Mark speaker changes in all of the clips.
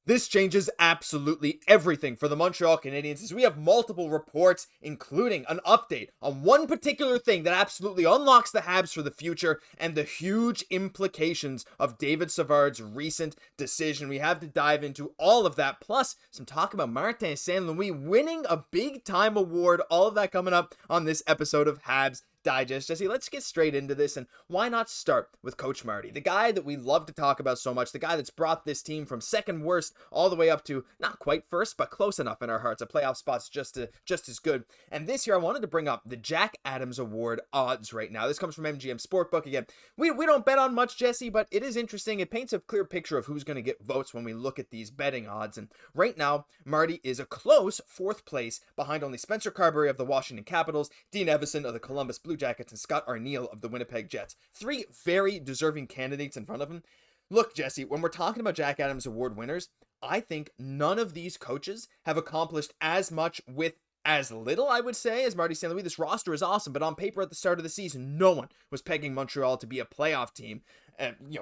Speaker 1: This changes absolutely everything for the Montreal Canadiens as we have multiple reports, including an update on one particular thing that absolutely unlocks the Habs for the future and the huge implications of David Savard's recent decision. We have to dive into all of that, plus some talk about Martin St. Louis winning a big time award. All of that coming up on this episode of Habs Digest. Jesse, let's get straight into this, and why not start with Coach Marty, the guy that we love to talk about so much, the guy that's brought this team from second worst all the way up to not quite first, but close enough in our hearts. A playoff spot's just as good. And this year, I wanted to bring up the Jack Adams Award odds right now. This comes from MGM Sportbook. Again, we don't bet on much, Jesse, but it is interesting. It paints a clear picture of who's going to get votes when we look at these betting odds. And right now, Marty is a close fourth place behind only Spencer Carberry of the Washington Capitals, Dean Evason of the Columbus Blue Jackets, and Scott Arniel of the Winnipeg Jets. Three very deserving candidates in front of him. Look, Jesse, when we're talking about Jack Adams Award winners, I think none of these coaches have accomplished as much with as little, I would say, as Marty St. Louis. This roster is awesome, but on paper at the start of the season, no one was pegging Montreal to be a playoff team.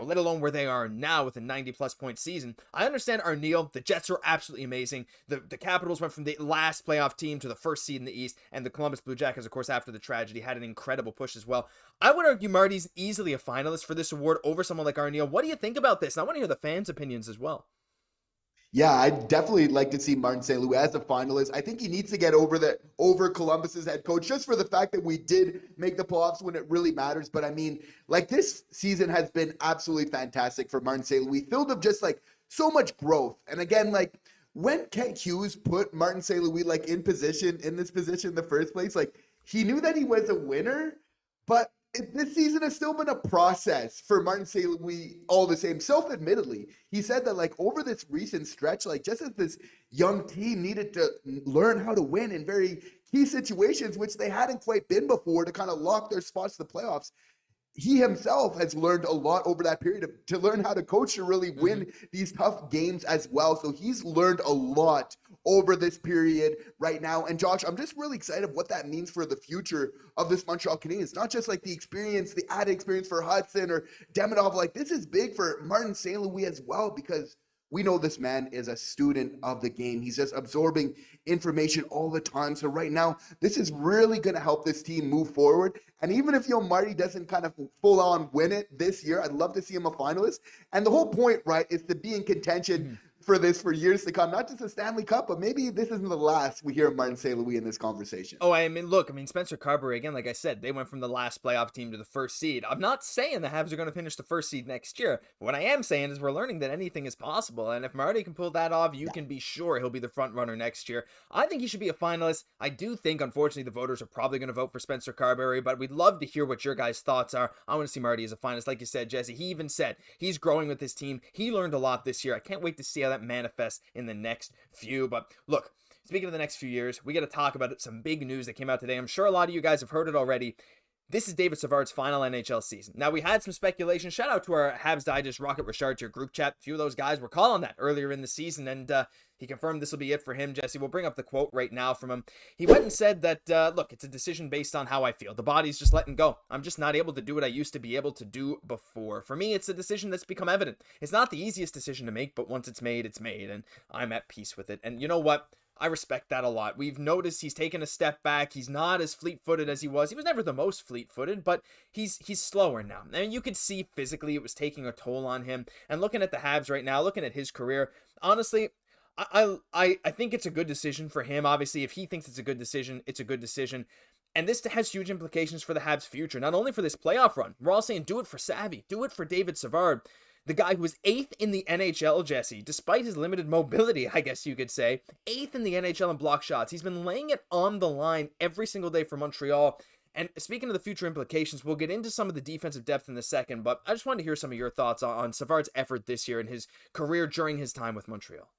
Speaker 1: Let alone where they are now with a 90-plus point season. I understand Arniel. The Jets are absolutely amazing. The Capitals went from the last playoff team to the first seed in the East, and the Columbus Blue Jackets, of course, after the tragedy, had an incredible push as well. I would argue Marty's easily a finalist for this award over someone like Arniel. What do you think about this? And I want to hear the fans' opinions as well.
Speaker 2: Yeah, I'd definitely like to see Martin St. Louis as a finalist. I think he needs to get over Columbus's head coach, just for the fact that we did make the playoffs when it really matters. But I mean, like, this season has been absolutely fantastic for Martin St. Louis, filled with just like so much growth. And again, like, when Hughes put Martin St. Louis like in this position in the first place, like, he knew that he was a winner, but this season has still been a process for Martin St. Louis all the same. Self-admittedly, he said that like over this recent stretch, like just as this young team needed to learn how to win in very key situations, which they hadn't quite been before, to kind of lock their spots to the playoffs, he himself has learned a lot over that period to learn how to coach to really win these tough games as well. So he's learned a lot over this period right now. And Josh, I'm just really excited what that means for the future of this Montreal Canadiens. Not just like the experience, the added experience for Hudson or Demidov. Like, this is big for Martin St. Louis as well, because we know this man is a student of the game. He's just absorbing information all the time. So right now, this is really going to help this team move forward. And even if Marty doesn't kind of full on win it this year, I'd love to see him a finalist. And the whole point, right, is to be in contention for this for years to come. Not just a Stanley Cup, but maybe this isn't the last we hear of Martin St. Louis in this conversation.
Speaker 1: Oh, I mean, look, Spencer Carberry, again, like I said, they went from the last playoff team to the first seed. I'm not saying the Habs are going to finish the first seed next year. But what I am saying is we're learning that anything is possible. And if Marty can pull that off, you can be sure he'll be the front runner next year. I think he should be a finalist. I do think, unfortunately, the voters are probably going to vote for Spencer Carberry, but we'd love to hear what your guys' thoughts are. I want to see Marty as a finalist. Like you said, Jesse, he even said he's growing with his team. He learned a lot this year. I can't wait to see how that manifests in the next few. But look, speaking of the next few years, we got to talk about some big news that came out today. I'm sure a lot of you guys have heard it already. This is David Savard's final NHL season. Now, we had some speculation. Shout out to our Habs Digest Rocket Richard, your group chat. A few of those guys were calling that earlier in the season, and he confirmed this will be it for him, Jesse. We'll bring up the quote right now from him. He went and said that, look, it's a decision based on how I feel. The body's just letting go. I'm just not able to do what I used to be able to do before. For me, it's a decision that's become evident. It's not the easiest decision to make, but once it's made, and I'm at peace with it. And you know what? I respect that a lot. We've noticed he's taken a step back. He's not as fleet-footed as he was. He was never the most fleet-footed, but he's slower now. And you could see physically it was taking a toll on him. And looking at the Habs right now, looking at his career, honestly, I think it's a good decision for him. Obviously, if he thinks it's a good decision, it's a good decision. And this has huge implications for the Habs' future, not only for this playoff run. We're all saying do it for Savvy, do it for David Savard. The guy who was 8th in the NHL, Jesse, despite his limited mobility, I guess you could say. 8th in the NHL in block shots. He's been laying it on the line every single day for Montreal. And speaking of the future implications, we'll get into some of the defensive depth in a second, but I just wanted to hear some of your thoughts on Savard's effort this year and his career during his time with Montreal.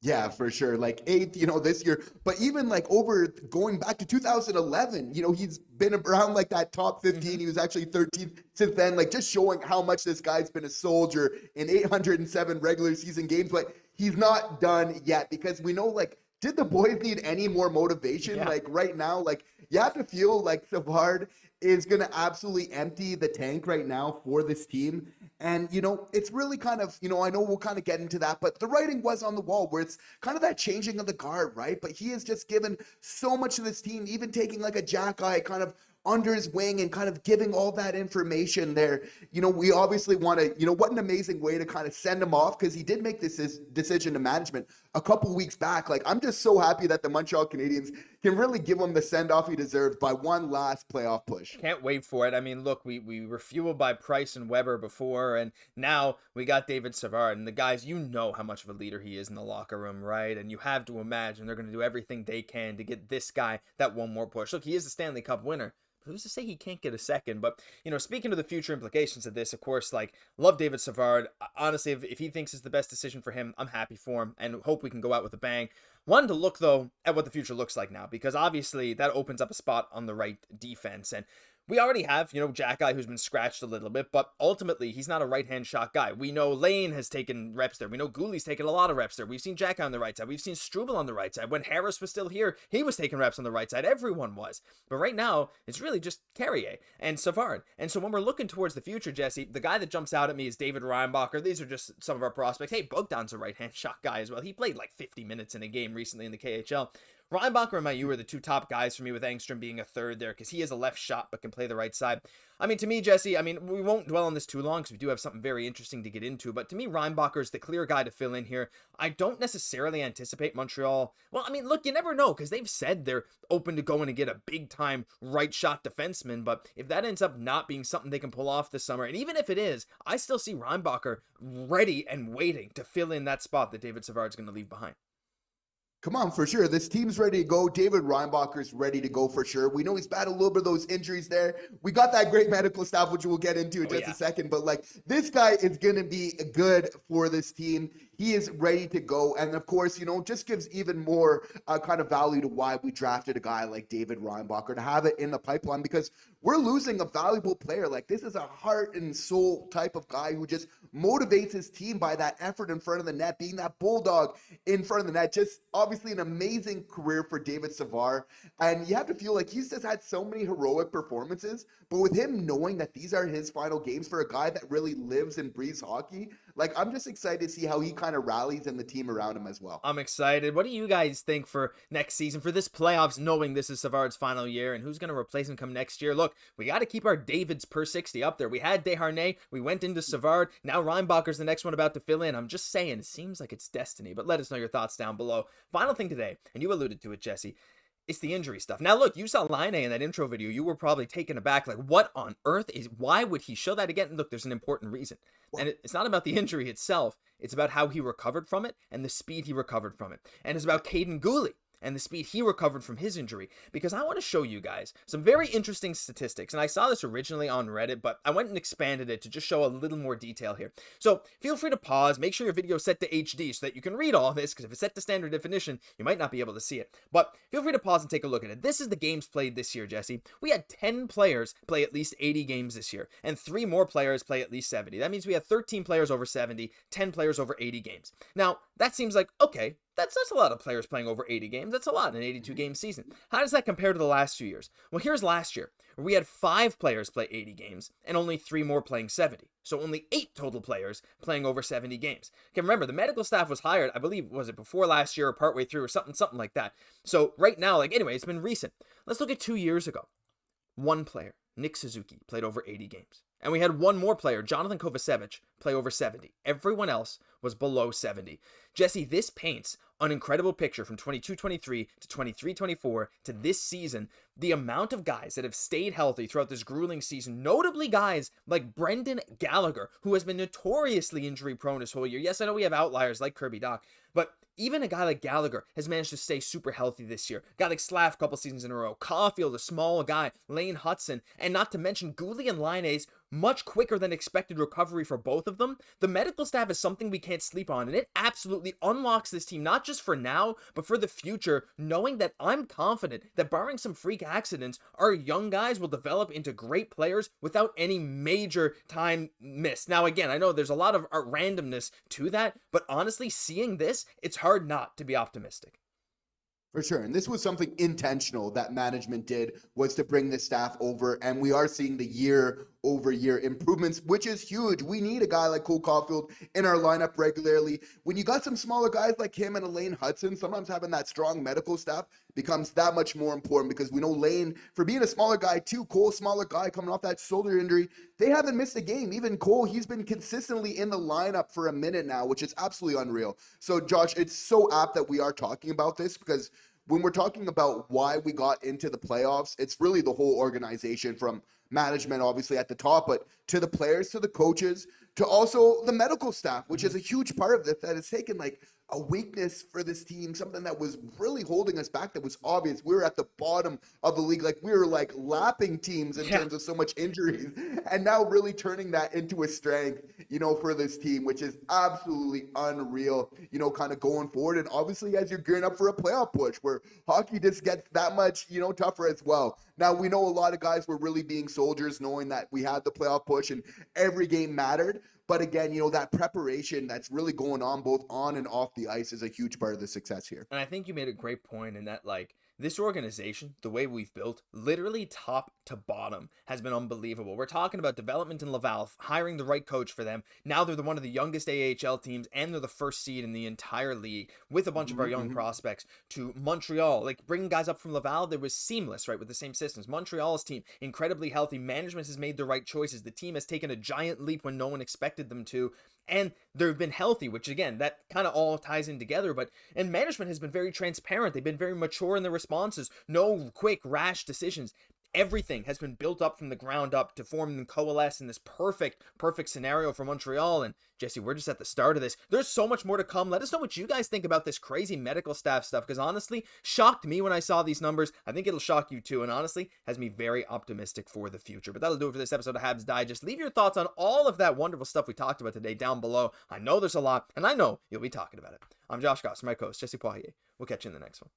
Speaker 2: Yeah, for sure. Like 8th, this year, but even like over going back to 2011, he's been around like that top 15. He was actually 13th since then, like just showing how much this guy's been a soldier in 807 regular season games, but he's not done yet because we know like did the boys need any more motivation?
Speaker 1: Yeah.
Speaker 2: Like right now, like you have to feel like Savard is going to absolutely empty the tank right now for this team. And, it's really kind of, I know we'll kind of get into that, but the writing was on the wall where it's kind of that changing of the guard, right? But he has just given so much to this team, even taking like a Xhekaj kind of under his wing and kind of giving all that information there. We obviously want to, what an amazing way to kind of send him off, because he did make this decision to management a couple weeks back. Like, I'm just so happy that the Montreal Canadiens can really give him the send-off he deserves by one last playoff push.
Speaker 1: Can't wait for it. I mean, look, we were fueled by Price and Weber before, and now we got David Savard. And the guys, how much of a leader he is in the locker room, right? And you have to imagine they're going to do everything they can to get this guy that one more push. Look, he is a Stanley Cup winner. Who's to say he can't get a second? But, speaking of the future implications of this, of course, love David Savard. Honestly, if he thinks it's the best decision for him, I'm happy for him and hope we can go out with a bang. Wanted to look, though, at what the future looks like now, because obviously that opens up a spot on the right defense. And we already have, Xhekaj, who's been scratched a little bit, but ultimately he's not a right-hand shot guy. We know Lane has taken reps there. We know Guhle's taken a lot of reps there. We've seen Xhekaj on the right side. We've seen Struble on the right side. When Harris was still here, he was taking reps on the right side. Everyone was. But right now, it's really just Carrier and Savard. And so when we're looking towards the future, Jesse, the guy that jumps out at me is David Reinbacher. These are just some of our prospects. Hey, Bogdan's a right-hand shot guy as well. He played 50 minutes in a game recently in the KHL. Reinbacher and Mailloux are the two top guys for me, with Engstrom being a third there, because he is a left shot but can play the right side. I mean, to me, Jesse, we won't dwell on this too long because we do have something very interesting to get into, but to me, Reinbacher is the clear guy to fill in here. I don't necessarily anticipate Montreal. Well, look, you never know, because they've said they're open to going and get a big-time right shot defenseman, but if that ends up not being something they can pull off this summer, and even if it is, I still see Reinbacher ready and waiting to fill in that spot that David Savard's going to leave behind.
Speaker 2: Come on, for sure. This team's ready to go. David Reinbacher's ready to go for sure. We know he's battled a little bit of those injuries there. We got that great medical staff, which we'll get into in just a second. But this guy is going to be good for this team. He is ready to go. And of course, just gives even more kind of value to why we drafted a guy like David Reinbacher, to have it in the pipeline, because we're losing a valuable player. This is a heart and soul type of guy who just motivates his team by that effort in front of the net, being that bulldog in front of the net. Just obviously an amazing career for David Savard. And you have to feel like he's just had so many heroic performances, but with him knowing that these are his final games for a guy that really lives and breathes hockey, I'm just excited to see how he kind of rallies and the team around him as well.
Speaker 1: I'm excited. What do you guys think for next season, for this playoffs, knowing this is Savard's final year, and who's going to replace him come next year? Look, we got to keep our Davids per 60 up there. We had Desharnais, we went into Savard, now Reinbacher's the next one about to fill in. I'm just saying, it seems like it's destiny, but let us know your thoughts down below. Final thing today, and you alluded to it, Jesse, it's the injury stuff. Now, look, you saw Line in that intro video. You were probably taken aback. What on earth why would he show that again? And look, there's an important reason. And it's not about the injury itself. It's about how he recovered from it and the speed he recovered from it. And it's about Cayden Guhle and the speed he recovered from his injury, because I want to show you guys some very interesting statistics. And I saw this originally on Reddit, but I went and expanded it to just show a little more detail here. So feel free to pause, make sure your video is set to HD so that you can read all this, because if it's set to standard definition, you might not be able to see it. But feel free to pause and take a look at it. This is the games played this year, Jesse. We had 10 players play at least 80 games this year, and 3 more players play at least 70. That means we had 13 players over 70, 10 players over 80 games. Now, that seems like, okay, that's a lot of players playing over 80 games. That's a lot in an 82-game season. How does that compare to the last few years? Well, here's last year, where we had 5 players play 80 games and only 3 more playing 70. So only 8 total players playing over 70 games. Okay, remember, the medical staff was hired, I believe, was it before last year or partway through or something like that. So right now, anyway, it's been recent. Let's look at 2 years ago. 1 player, Nick Suzuki, played over 80 games. And we had 1 more player, Jonathan Kovacevic, play over 70. Everyone else was below 70. Jesse, this paints an incredible picture from 22-23 to 23-24 to this season. The amount of guys that have stayed healthy throughout this grueling season, notably guys like Brendan Gallagher, who has been notoriously injury prone this whole year. Yes, I know we have outliers like Kirby, Dach, but even a guy like Gallagher has managed to stay super healthy this year. A guy like Slav a couple seasons in a row. Caufield, a small guy. Lane Hudson. And not to mention Guhle and Laine's much quicker than expected recovery for both of them. The medical staff is something we can't sleep on, and it absolutely unlocks this team, not just for now, but for the future, knowing that I'm confident that barring some freak accidents, our young guys will develop into great players without any major time missed. Now, again, I know there's a lot of randomness to that, but honestly, seeing this, it's hard not to be optimistic.
Speaker 2: For sure. And this was something intentional that management did, was to bring the staff over. And we are seeing the year-over-year improvements, which is huge. We need a guy like Cole Caufield in our lineup regularly. When you got some smaller guys like him and Elaine Hudson, sometimes having that strong medical staff becomes that much more important, because we know Lane, for being a smaller guy too, Cole, smaller guy coming off that shoulder injury, they haven't missed a game. Even Cole, he's been consistently in the lineup for a minute now, which is absolutely unreal. So Josh, it's so apt that we are talking about this, because when we're talking about why we got into the playoffs, it's really the whole organization, from management, obviously at the top, but to the players, to the coaches, to also the medical staff, which is a huge part of this, that has taken like a weakness for this team, something that was really holding us back, that was obvious. We were at the bottom of the league. Like, we were like lapping teams in terms of so much injuries, and now really turning that into a strength, for this team, which is absolutely unreal, kind of going forward. And obviously, as you're gearing up for a playoff push, where hockey just gets that much, tougher as well. Now, we know a lot of guys were really being soldiers, knowing that we had the playoff push and every game mattered. But again, that preparation that's really going on both on and off the ice is a huge part of the success here.
Speaker 1: And I think you made a great point in that, like, this organization, the way we've built, literally top to bottom, has been unbelievable. We're talking about development in Laval, hiring the right coach for them. Now they're one of the youngest AHL teams, and they're the first seed in the entire league, with a bunch of our young prospects. To Montreal, like, bringing guys up from Laval, there was seamless, right, with the same systems. Montreal's team, incredibly healthy. Management has made the right choices. The team has taken a giant leap when no one expected them to. And they've been healthy, which again, that kind of all ties in together. And management has been very transparent. They've been very mature in their responses. No quick, rash decisions. Everything has been built up from the ground up to form and coalesce in this perfect scenario for Montreal. And Jesse, we're just at the start of this. There's so much more to come. Let us know what you guys think about this crazy medical staff stuff, because honestly, shocked me when I saw these numbers. I think it'll shock you too, and honestly, has me very optimistic for the future. But that'll do it for this episode of Habs Digest. Leave your thoughts on all of that wonderful stuff we talked about today down below. I know there's a lot, and I know you'll be talking about it. I'm Josh Gosse, my co-host, Jesse Poirier. We'll catch you in the next one.